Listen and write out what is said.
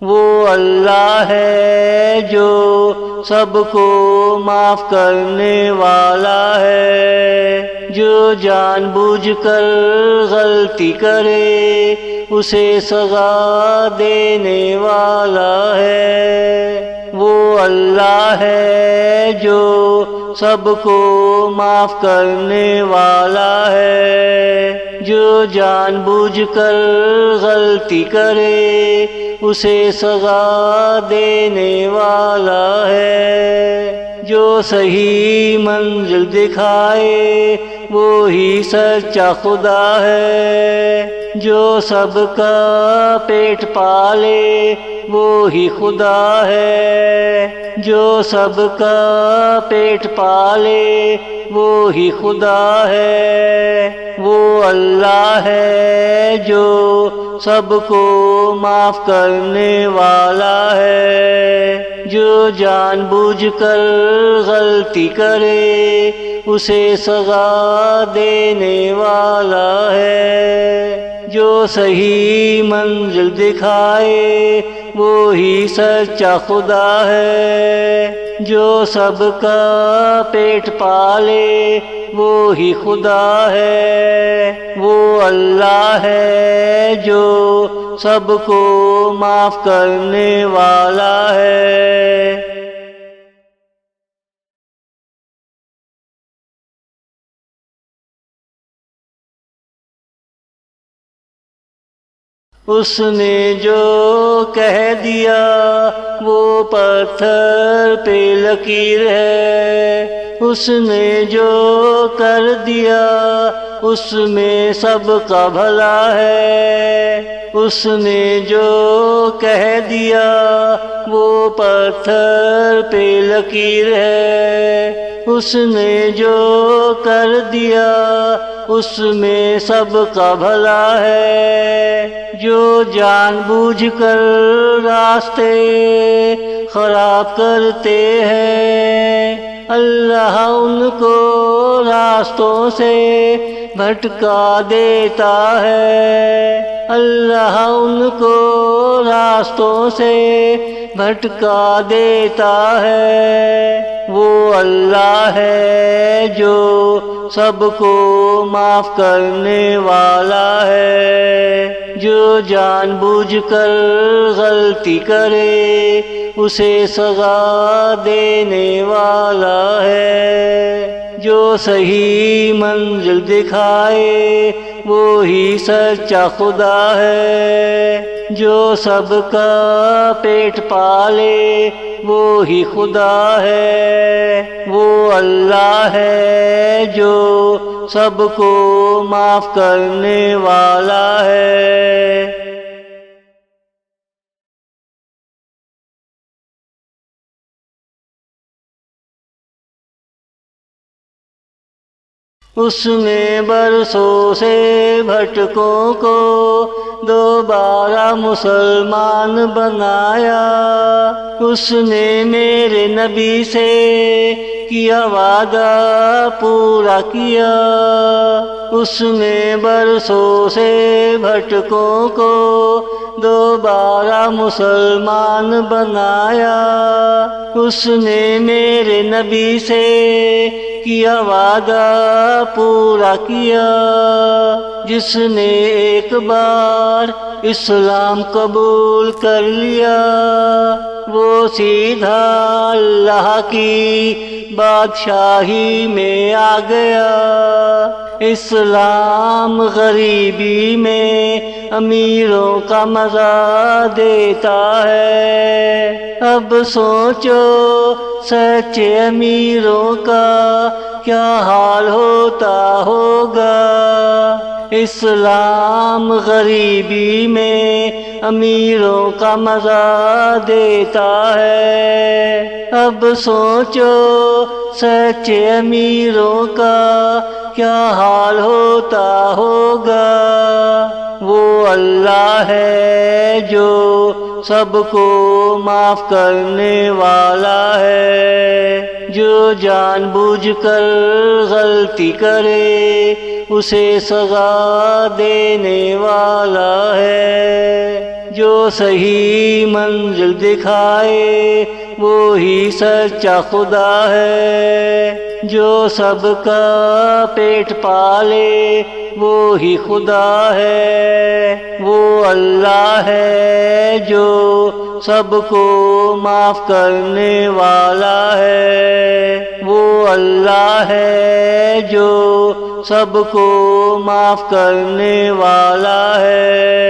وہ اللہ ہے جو سب کو معاف کرنے والا ہے، جو جان بوجھ کر غلطی کرے اسے سزا دینے والا ہے۔ وہ اللہ ہے جو سب کو معاف کرنے والا ہے، جو جان بوجھ کر غلطی کرے اسے سزا دینے والا ہے۔ جو صحیح منزل دکھائے وہی سچا خدا ہے، جو سب کا پیٹ پالے وہی خدا ہے، جو سب کا پیٹ پالے وہی خدا ہے۔ وہ اللہ ہے جو سب کو معاف کرنے والا ہے، جو جان بوجھ کر غلطی کرے اسے سزا دینے والا ہے۔ جو صحیح منزل دکھائے وہی سچا خدا ہے، جو سب کا پیٹ پالے وہی خدا ہے۔ وہ اللہ ہے جو سب کو معاف کرنے والا ہے۔ اس نے جو کہہ دیا وہ پتھر پہ لکیر ہے، اس نے جو کر دیا اس میں سب کا بھلا ہے، اس نے جو کہہ دیا وہ پتھر پہ لکیر ہے، اس نے جو کر دیا اس میں سب کا بھلا ہے۔ جو جان بوجھ کر راستے خراب کرتے ہیں اللہ ان کو راستوں سے بھٹکا دیتا ہے، اللہ ان کو راستوں سے بھٹکا دیتا ہے۔ وہ اللہ ہے جو سب کو معاف کرنے والا ہے، جو جان بوجھ کر غلطی کرے اسے سزا دینے والا ہے۔ جو صحیح منزل دکھائے وہی سچا خدا ہے، جو سب کا پیٹ پالے وہی خدا ہے۔ وہ اللہ ہے جو سب کو معاف کرنے والا ہے۔ اس نے برسوں سے بھٹکوں کو دوبارہ مسلمان بنایا، اس نے میرے نبی سے کیا وعدہ پورا کیا، اس نے برسوں سے بھٹکوں کو دوبارہ مسلمان بنایا، اس نے میرے نبی سے کیا وعدہ پورا کیا۔ جس نے ایک بار اسلام قبول کر لیا وہ سیدھا اللہ کی بادشاہی میں آ گیا۔ اسلام غریبی میں امیروں کا مزہ دیتا ہے، اب سوچو سچے امیروں کا کیا حال ہوتا ہوگا۔ اسلام غریبی میں امیروں کا مزہ دیتا ہے، اب سوچو سچے امیروں کا کیا حال ہوتا ہوگا۔ وہ اللہ ہے جو سب کو معاف کرنے والا ہے، جو جان بوجھ کر غلطی کرے اسے سزا دینے والا ہے، جو صحیح منزل دکھائے وہی سچا خدا ہے، جو سب کا پیٹ پالے وہی خدا ہے، وہ اللہ ہے جو سب کو معاف کرنے والا ہے، وہ اللہ ہے جو سب کو معاف کرنے والا ہے۔